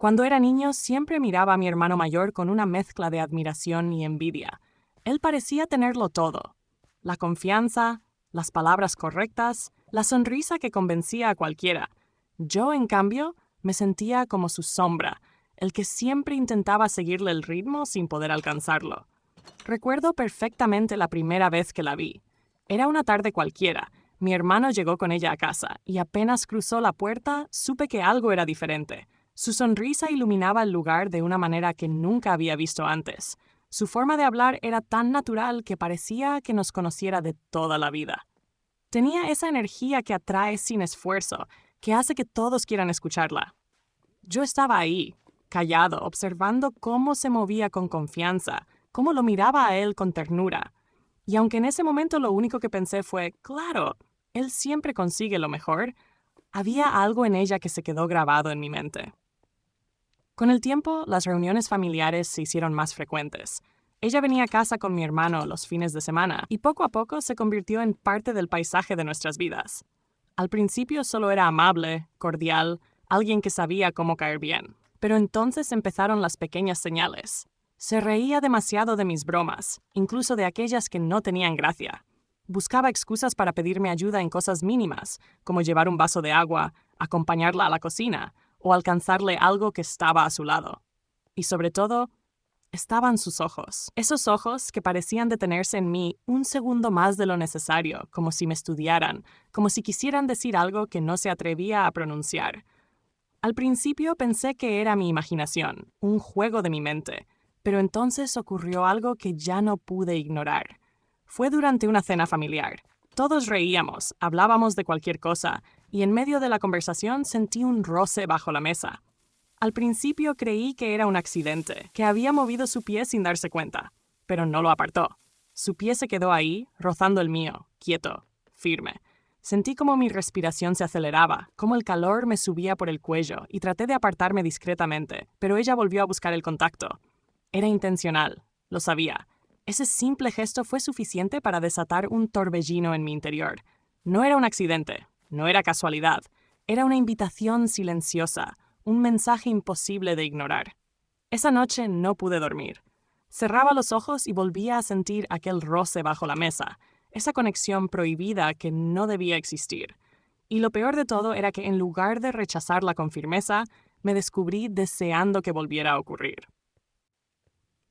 Cuando era niño, siempre miraba a mi hermano mayor con una mezcla de admiración y envidia. Él parecía tenerlo todo: la confianza, las palabras correctas, la sonrisa que convencía a cualquiera. Yo, en cambio, me sentía como su sombra, el que siempre intentaba seguirle el ritmo sin poder alcanzarlo. Recuerdo perfectamente la primera vez que la vi. Era una tarde cualquiera. Mi hermano llegó con ella a casa, y apenas cruzó la puerta, supe que algo era diferente. Su sonrisa iluminaba el lugar de una manera que nunca había visto antes. Su forma de hablar era tan natural que parecía que nos conociera de toda la vida. Tenía esa energía que atrae sin esfuerzo, que hace que todos quieran escucharla. Yo estaba ahí, callado, observando cómo se movía con confianza, cómo lo miraba a él con ternura. Y aunque en ese momento lo único que pensé fue, claro, él siempre consigue lo mejor, había algo en ella que se quedó grabado en mi mente. Con el tiempo, las reuniones familiares se hicieron más frecuentes. Ella venía a casa con mi hermano los fines de semana y poco a poco se convirtió en parte del paisaje de nuestras vidas. Al principio solo era amable, cordial, alguien que sabía cómo caer bien. Pero entonces empezaron las pequeñas señales. Se reía demasiado de mis bromas, incluso de aquellas que no tenían gracia. Buscaba excusas para pedirme ayuda en cosas mínimas, como llevar un vaso de agua, acompañarla a la cocina o alcanzarle algo que estaba a su lado. Y sobre todo, estaban sus ojos. Esos ojos que parecían detenerse en mí un segundo más de lo necesario, como si me estudiaran, como si quisieran decir algo que no se atrevía a pronunciar. Al principio pensé que era mi imaginación, un juego de mi mente, pero entonces ocurrió algo que ya no pude ignorar. Fue durante una cena familiar. Todos reíamos, hablábamos de cualquier cosa, y en medio de la conversación sentí un roce bajo la mesa. Al principio creí que era un accidente, que había movido su pie sin darse cuenta, pero no lo apartó. Su pie se quedó ahí, rozando el mío, quieto, firme. Sentí como mi respiración se aceleraba, como el calor me subía por el cuello, y traté de apartarme discretamente, pero ella volvió a buscar el contacto. Era intencional, lo sabía. Ese simple gesto fue suficiente para desatar un torbellino en mi interior. No era un accidente, no era casualidad, era una invitación silenciosa, un mensaje imposible de ignorar. Esa noche no pude dormir. Cerraba los ojos y volvía a sentir aquel roce bajo la mesa, esa conexión prohibida que no debía existir. Y lo peor de todo era que en lugar de rechazarla con firmeza, me descubrí deseando que volviera a ocurrir.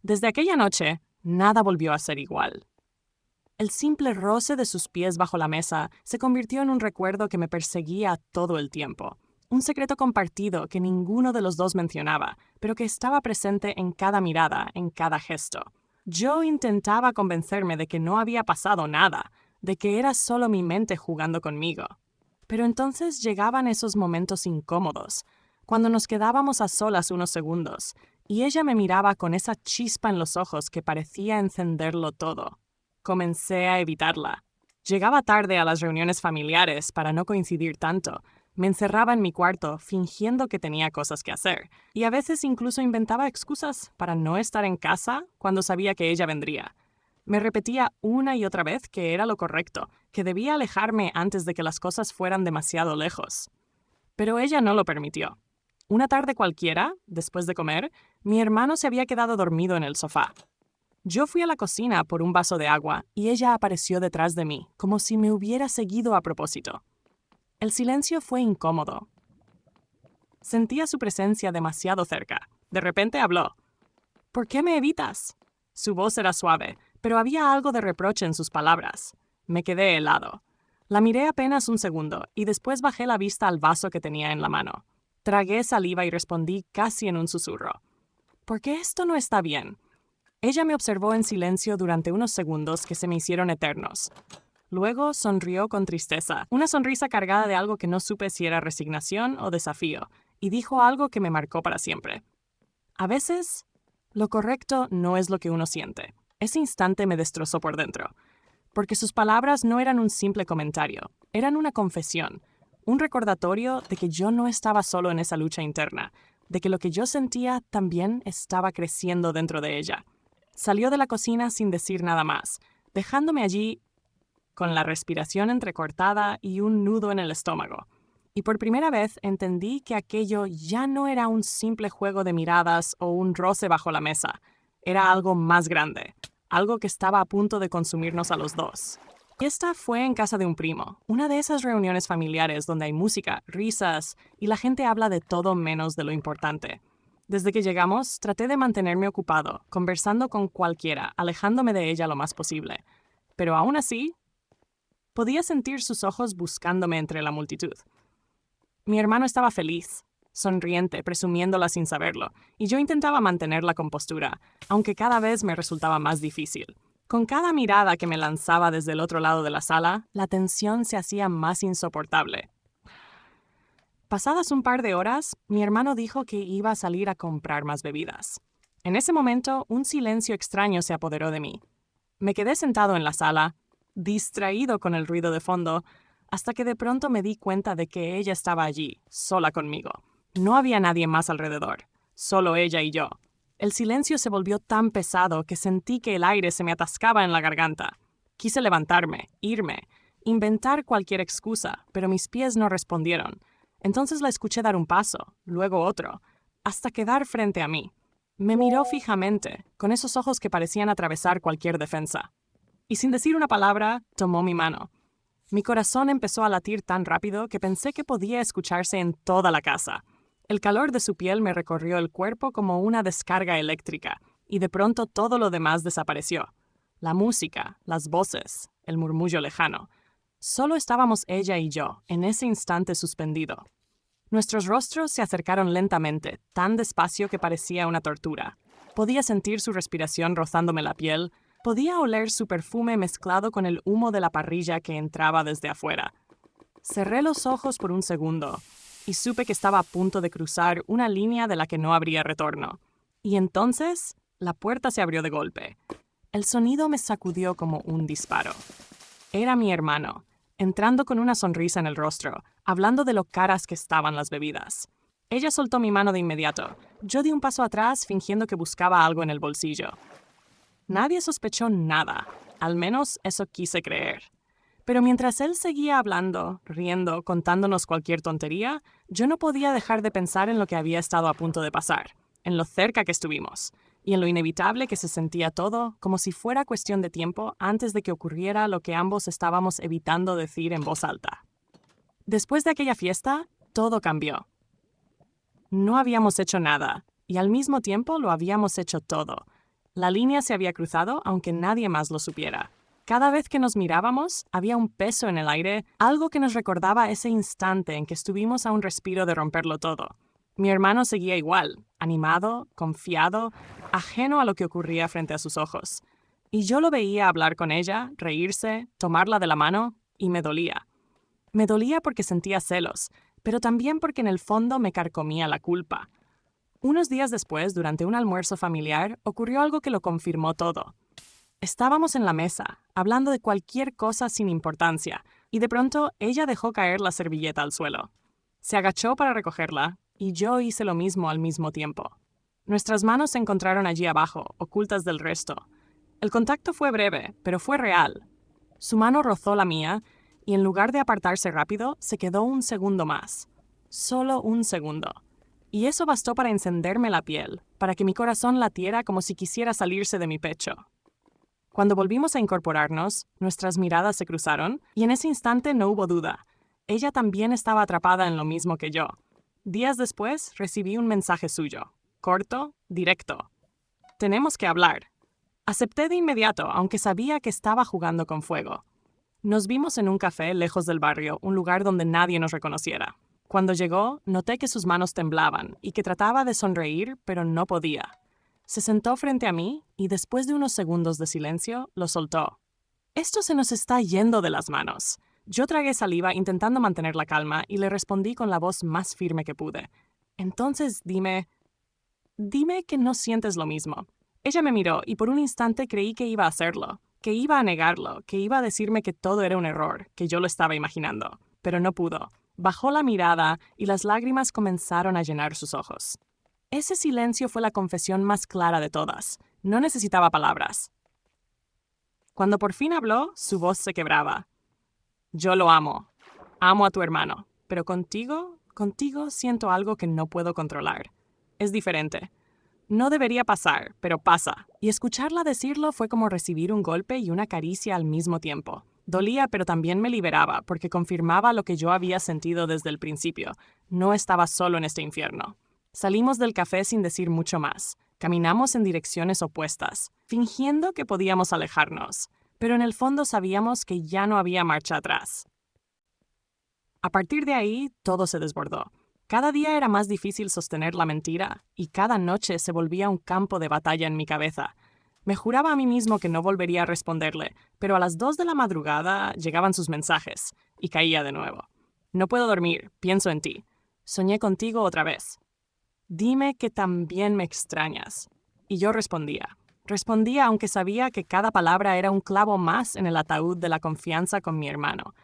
Desde aquella noche, nada volvió a ser igual. El simple roce de sus pies bajo la mesa se convirtió en un recuerdo que me perseguía todo el tiempo. Un secreto compartido que ninguno de los dos mencionaba, pero que estaba presente en cada mirada, en cada gesto. Yo intentaba convencerme de que no había pasado nada, de que era solo mi mente jugando conmigo. Pero entonces llegaban esos momentos incómodos, cuando nos quedábamos a solas unos segundos, y ella me miraba con esa chispa en los ojos que parecía encenderlo todo. Comencé a evitarla. Llegaba tarde a las reuniones familiares para no coincidir tanto. Me encerraba en mi cuarto, fingiendo que tenía cosas que hacer, y a veces incluso inventaba excusas para no estar en casa cuando sabía que ella vendría. Me repetía una y otra vez que era lo correcto, que debía alejarme antes de que las cosas fueran demasiado lejos. Pero ella no lo permitió. Una tarde cualquiera, después de comer, mi hermano se había quedado dormido en el sofá. Yo fui a la cocina por un vaso de agua y ella apareció detrás de mí, como si me hubiera seguido a propósito. El silencio fue incómodo. Sentía su presencia demasiado cerca. De repente habló. ¿Por qué me evitas? Su voz era suave, pero había algo de reproche en sus palabras. Me quedé helado. La miré apenas un segundo y después bajé la vista al vaso que tenía en la mano. Tragué saliva y respondí casi en un susurro. ¿Por qué esto no está bien? Ella me observó en silencio durante unos segundos que se me hicieron eternos. Luego sonrió con tristeza, una sonrisa cargada de algo que no supe si era resignación o desafío, y dijo algo que me marcó para siempre. A veces, lo correcto no es lo que uno siente. Ese instante me destrozó por dentro, porque sus palabras no eran un simple comentario, eran una confesión, un recordatorio de que yo no estaba solo en esa lucha interna, de que lo que yo sentía también estaba creciendo dentro de ella. Salió de la cocina sin decir nada más, dejándome allí con la respiración entrecortada y un nudo en el estómago. Y por primera vez entendí que aquello ya no era un simple juego de miradas o un roce bajo la mesa. Era algo más grande, algo que estaba a punto de consumirnos a los dos. Y esta fue en casa de un primo, una de esas reuniones familiares donde hay música, risas y la gente habla de todo menos de lo importante. Desde que llegamos, traté de mantenerme ocupado, conversando con cualquiera, alejándome de ella lo más posible. Pero aún así, podía sentir sus ojos buscándome entre la multitud. Mi hermano estaba feliz, sonriente, presumiéndola sin saberlo, y yo intentaba mantener la compostura, aunque cada vez me resultaba más difícil. Con cada mirada que me lanzaba desde el otro lado de la sala, la tensión se hacía más insoportable. Pasadas un par de horas, mi hermano dijo que iba a salir a comprar más bebidas. En ese momento, un silencio extraño se apoderó de mí. Me quedé sentado en la sala, distraído con el ruido de fondo, hasta que de pronto me di cuenta de que ella estaba allí, sola conmigo. No había nadie más alrededor, solo ella y yo. El silencio se volvió tan pesado que sentí que el aire se me atascaba en la garganta. Quise levantarme, irme, inventar cualquier excusa, pero mis pies no respondieron. Entonces la escuché dar un paso, luego otro, hasta quedar frente a mí. Me miró fijamente, con esos ojos que parecían atravesar cualquier defensa. Y sin decir una palabra, tomó mi mano. Mi corazón empezó a latir tan rápido que pensé que podía escucharse en toda la casa. El calor de su piel me recorrió el cuerpo como una descarga eléctrica, y de pronto todo lo demás desapareció. La música, las voces, el murmullo lejano. Solo estábamos ella y yo, en ese instante suspendido. Nuestros rostros se acercaron lentamente, tan despacio que parecía una tortura. Podía sentir su respiración rozándome la piel, podía oler su perfume mezclado con el humo de la parrilla que entraba desde afuera. Cerré los ojos por un segundo y supe que estaba a punto de cruzar una línea de la que no habría retorno. Y entonces, la puerta se abrió de golpe. El sonido me sacudió como un disparo. Era mi hermano, entrando con una sonrisa en el rostro, hablando de lo caras que estaban las bebidas. Ella soltó mi mano de inmediato. Yo di un paso atrás fingiendo que buscaba algo en el bolsillo. Nadie sospechó nada, al menos eso quise creer. Pero mientras él seguía hablando, riendo, contándonos cualquier tontería, yo no podía dejar de pensar en lo que había estado a punto de pasar, en lo cerca que estuvimos, y en lo inevitable que se sentía todo, como si fuera cuestión de tiempo antes de que ocurriera lo que ambos estábamos evitando decir en voz alta. Después de aquella fiesta, todo cambió. No habíamos hecho nada, y al mismo tiempo lo habíamos hecho todo. La línea se había cruzado aunque nadie más lo supiera. Cada vez que nos mirábamos, había un peso en el aire, algo que nos recordaba ese instante en que estuvimos a un respiro de romperlo todo. Mi hermano seguía igual, animado, confiado, ajeno a lo que ocurría frente a sus ojos. Y yo lo veía hablar con ella, reírse, tomarla de la mano, y me dolía. Me dolía porque sentía celos, pero también porque en el fondo me carcomía la culpa. Unos días después, durante un almuerzo familiar, ocurrió algo que lo confirmó todo. Estábamos en la mesa, hablando de cualquier cosa sin importancia, y de pronto ella dejó caer la servilleta al suelo. Se agachó para recogerla, y yo hice lo mismo al mismo tiempo. Nuestras manos se encontraron allí abajo, ocultas del resto. El contacto fue breve, pero fue real. Su mano rozó la mía, y en lugar de apartarse rápido, se quedó un segundo más. Solo un segundo. Y eso bastó para encenderme la piel, para que mi corazón latiera como si quisiera salirse de mi pecho. Cuando volvimos a incorporarnos, nuestras miradas se cruzaron, y en ese instante no hubo duda. Ella también estaba atrapada en lo mismo que yo. Días después, recibí un mensaje suyo. Corto, directo. Tenemos que hablar. Acepté de inmediato, aunque sabía que estaba jugando con fuego. Nos vimos en un café lejos del barrio, un lugar donde nadie nos reconociera. Cuando llegó, noté que sus manos temblaban y que trataba de sonreír, pero no podía. Se sentó frente a mí y después de unos segundos de silencio, lo soltó. Esto se nos está yendo de las manos. Yo tragué saliva intentando mantener la calma y le respondí con la voz más firme que pude. Entonces dime que no sientes lo mismo. Ella me miró y por un instante creí que iba a hacerlo, que iba a negarlo, que iba a decirme que todo era un error, que yo lo estaba imaginando. Pero no pudo. Bajó la mirada y las lágrimas comenzaron a llenar sus ojos. Ese silencio fue la confesión más clara de todas. No necesitaba palabras. Cuando por fin habló, su voz se quebraba. Yo lo amo. Amo a tu hermano. pero contigo siento algo que no puedo controlar. Es diferente. No debería pasar, pero pasa. Y escucharla decirlo fue como recibir un golpe y una caricia al mismo tiempo. Dolía, pero también me liberaba, porque confirmaba lo que yo había sentido desde el principio. No estaba solo en este infierno. Salimos del café sin decir mucho más. Caminamos en direcciones opuestas, fingiendo que podíamos alejarnos, pero en el fondo sabíamos que ya no había marcha atrás. A partir de ahí, todo se desbordó. Cada día era más difícil sostener la mentira, y cada noche se volvía un campo de batalla en mi cabeza. Me juraba a mí mismo que no volvería a responderle, pero a las 2 de la madrugada llegaban sus mensajes, y caía de nuevo. No puedo dormir, pienso en ti. Soñé contigo otra vez. Dime que también me extrañas. Y yo respondía. Respondía aunque sabía que cada palabra era un clavo más en el ataúd de la confianza con mi hermano.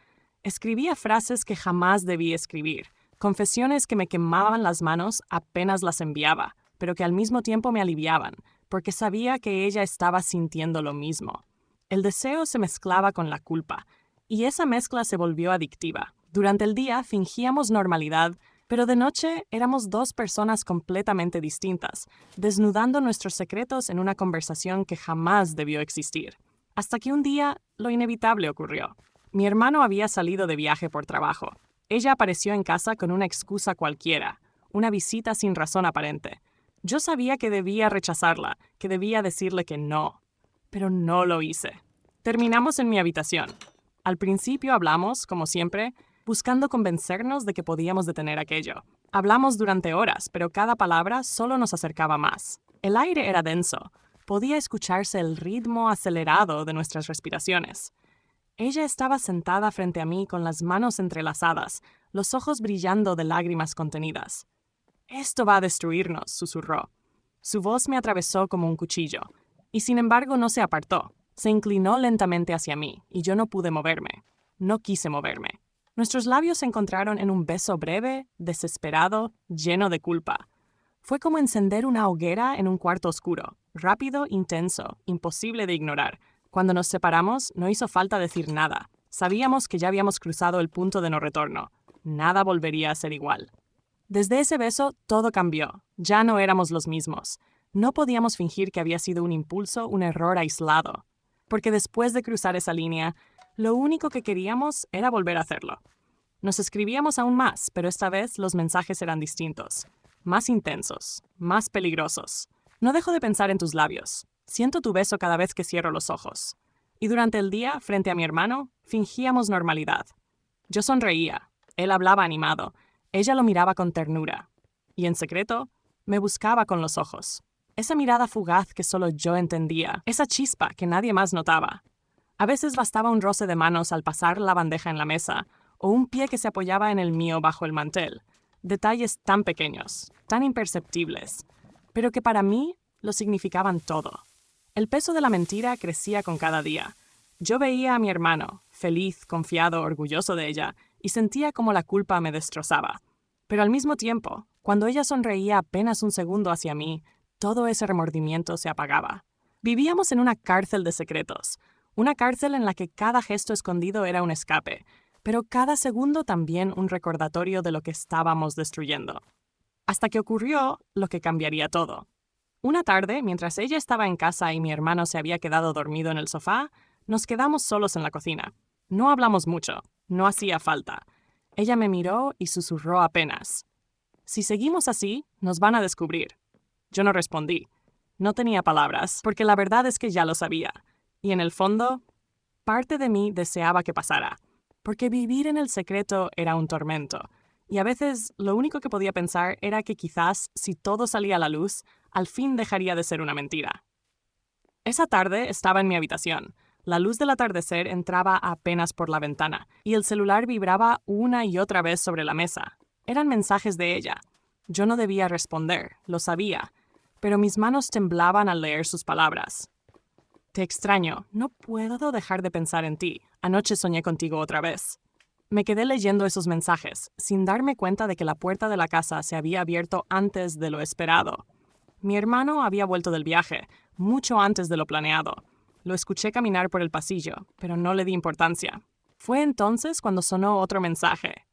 Escribía frases que jamás debí escribir, confesiones que me quemaban las manos apenas las enviaba, pero que al mismo tiempo me aliviaban, porque sabía que ella estaba sintiendo lo mismo. El deseo se mezclaba con la culpa, y esa mezcla se volvió adictiva. Durante el día fingíamos normalidad, pero de noche éramos dos personas completamente distintas, desnudando nuestros secretos en una conversación que jamás debió existir. Hasta que un día lo inevitable ocurrió. Mi hermano había salido de viaje por trabajo. Ella apareció en casa con una excusa cualquiera, una visita sin razón aparente. Yo sabía que debía rechazarla, que debía decirle que no, pero no lo hice. Terminamos en mi habitación. Al principio hablamos, como siempre, buscando convencernos de que podíamos detener aquello. Hablamos durante horas, pero cada palabra solo nos acercaba más. El aire era denso. Podía escucharse el ritmo acelerado de nuestras respiraciones. Ella estaba sentada frente a mí con las manos entrelazadas, los ojos brillando de lágrimas contenidas. «Esto va a destruirnos», susurró. Su voz me atravesó como un cuchillo, y sin embargo no se apartó. Se inclinó lentamente hacia mí, y yo no pude moverme. No quise moverme. Nuestros labios se encontraron en un beso breve, desesperado, lleno de culpa. Fue como encender una hoguera en un cuarto oscuro, rápido, intenso, imposible de ignorar. Cuando nos separamos, no hizo falta decir nada. Sabíamos que ya habíamos cruzado el punto de no retorno. Nada volvería a ser igual. Desde ese beso, todo cambió. Ya no éramos los mismos. No podíamos fingir que había sido un impulso, un error aislado. Porque después de cruzar esa línea, lo único que queríamos era volver a hacerlo. Nos escribíamos aún más, pero esta vez los mensajes eran distintos. Más intensos, más peligrosos. No dejo de pensar en tus labios. Siento tu beso cada vez que cierro los ojos. Y durante el día, frente a mi hermano, fingíamos normalidad. Yo sonreía. Él hablaba animado. Ella lo miraba con ternura. Y en secreto, me buscaba con los ojos. Esa mirada fugaz que solo yo entendía. Esa chispa que nadie más notaba. A veces bastaba un roce de manos al pasar la bandeja en la mesa, o un pie que se apoyaba en el mío bajo el mantel. Detalles tan pequeños, tan imperceptibles, pero que para mí lo significaban todo. El peso de la mentira crecía con cada día. Yo veía a mi hermano, feliz, confiado, orgulloso de ella, y sentía como la culpa me destrozaba. Pero al mismo tiempo, cuando ella sonreía apenas un segundo hacia mí, todo ese remordimiento se apagaba. Vivíamos en una cárcel de secretos, una cárcel en la que cada gesto escondido era un escape, pero cada segundo también un recordatorio de lo que estábamos destruyendo. Hasta que ocurrió lo que cambiaría todo. Una tarde, mientras ella estaba en casa y mi hermano se había quedado dormido en el sofá, nos quedamos solos en la cocina. No hablamos mucho, no hacía falta. Ella me miró y susurró apenas. «Si seguimos así, nos van a descubrir». Yo no respondí. No tenía palabras, porque la verdad es que ya lo sabía. Y en el fondo, parte de mí deseaba que pasara, porque vivir en el secreto era un tormento, y a veces lo único que podía pensar era que quizás, si todo salía a la luz, al fin dejaría de ser una mentira. Esa tarde estaba en mi habitación. La luz del atardecer entraba apenas por la ventana, y el celular vibraba una y otra vez sobre la mesa. Eran mensajes de ella. Yo no debía responder, lo sabía, pero mis manos temblaban al leer sus palabras. «Te extraño, no puedo dejar de pensar en ti. Anoche soñé contigo otra vez». Me quedé leyendo esos mensajes, sin darme cuenta de que la puerta de la casa se había abierto antes de lo esperado. Mi hermano había vuelto del viaje, mucho antes de lo planeado. Lo escuché caminar por el pasillo, pero no le di importancia. Fue entonces cuando sonó otro mensaje.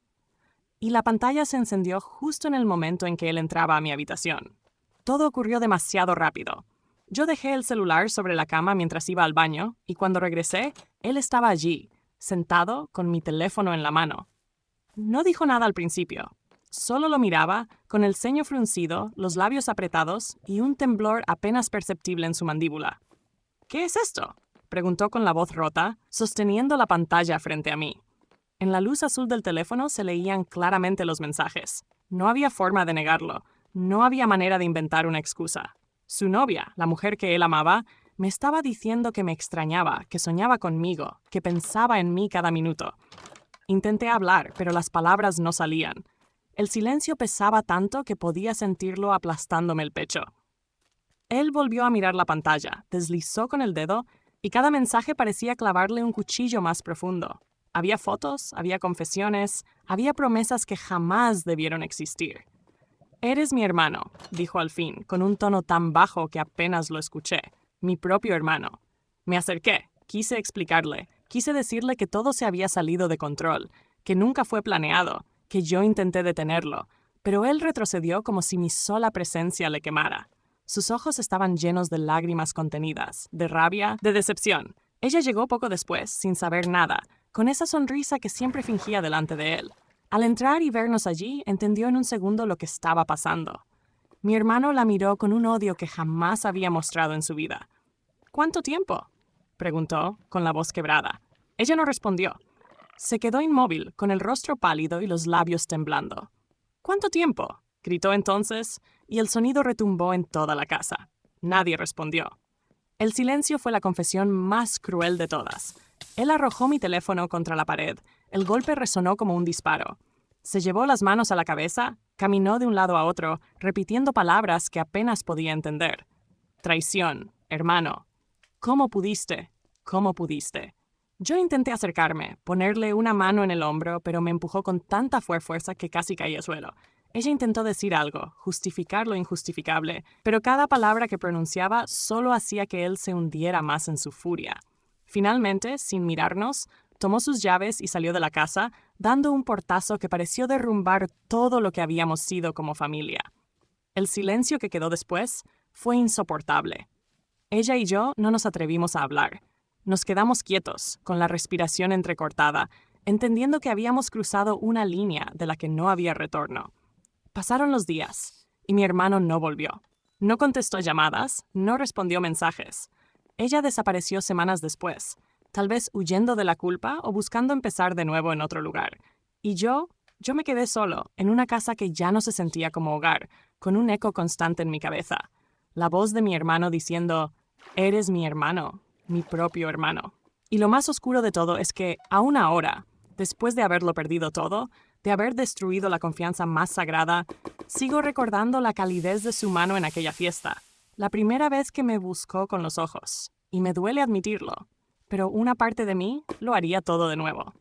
y la pantalla se encendió justo en el momento en que él entraba a mi habitación. Todo ocurrió demasiado rápido. Yo dejé el celular sobre la cama mientras iba al baño, y cuando regresé, él estaba allí, sentado con mi teléfono en la mano. No dijo nada al principio. Solo lo miraba, con el ceño fruncido, los labios apretados y un temblor apenas perceptible en su mandíbula. «¿Qué es esto?», preguntó con la voz rota, sosteniendo la pantalla frente a mí. En la luz azul del teléfono se leían claramente los mensajes. No había forma de negarlo. No había manera de inventar una excusa. Su novia, la mujer que él amaba, me estaba diciendo que me extrañaba, que soñaba conmigo, que pensaba en mí cada minuto. Intenté hablar, pero las palabras no salían. El silencio pesaba tanto que podía sentirlo aplastándome el pecho. Él volvió a mirar la pantalla, deslizó con el dedo, y cada mensaje parecía clavarle un cuchillo más profundo. Había fotos, había confesiones, había promesas que jamás debieron existir. «Eres mi hermano», dijo al fin, con un tono tan bajo que apenas lo escuché. «Mi propio hermano». Me acerqué, quise explicarle, quise decirle que todo se había salido de control, que nunca fue planeado, que yo intenté detenerlo, pero él retrocedió como si mi sola presencia le quemara. Sus ojos estaban llenos de lágrimas contenidas, de rabia, de decepción. Ella llegó poco después, sin saber nada, con esa sonrisa que siempre fingía delante de él. Al entrar y vernos allí, entendió en un segundo lo que estaba pasando. Mi hermano la miró con un odio que jamás había mostrado en su vida. «¿Cuánto tiempo?», preguntó, con la voz quebrada. Ella no respondió. Se quedó inmóvil, con el rostro pálido y los labios temblando. «¿Cuánto tiempo?», gritó entonces, y el sonido retumbó en toda la casa. Nadie respondió. El silencio fue la confesión más cruel de todas. Él arrojó mi teléfono contra la pared. El golpe resonó como un disparo. Se llevó las manos a la cabeza, caminó de un lado a otro, repitiendo palabras que apenas podía entender. «Traición, hermano. ¿Cómo pudiste? ¿Cómo pudiste?». Yo intenté acercarme, ponerle una mano en el hombro, pero me empujó con tanta fuerza que casi caí al suelo. Ella intentó decir algo, justificar lo injustificable, pero cada palabra que pronunciaba solo hacía que él se hundiera más en su furia. Finalmente, sin mirarnos, tomó sus llaves y salió de la casa, dando un portazo que pareció derrumbar todo lo que habíamos sido como familia. El silencio que quedó después fue insoportable. Ella y yo no nos atrevimos a hablar. Nos quedamos quietos, con la respiración entrecortada, entendiendo que habíamos cruzado una línea de la que no había retorno. Pasaron los días, y mi hermano no volvió. No contestó llamadas, no respondió mensajes. Ella desapareció semanas después, tal vez huyendo de la culpa o buscando empezar de nuevo en otro lugar. Y yo me quedé solo, en una casa que ya no se sentía como hogar, con un eco constante en mi cabeza. La voz de mi hermano diciendo, «Eres mi hermano, mi propio hermano». Y lo más oscuro de todo es que, aún ahora, después de haberlo perdido todo, de haber destruido la confianza más sagrada, sigo recordando la calidez de su mano en aquella fiesta, la primera vez que me buscó con los ojos. Y me duele admitirlo, pero una parte de mí lo haría todo de nuevo.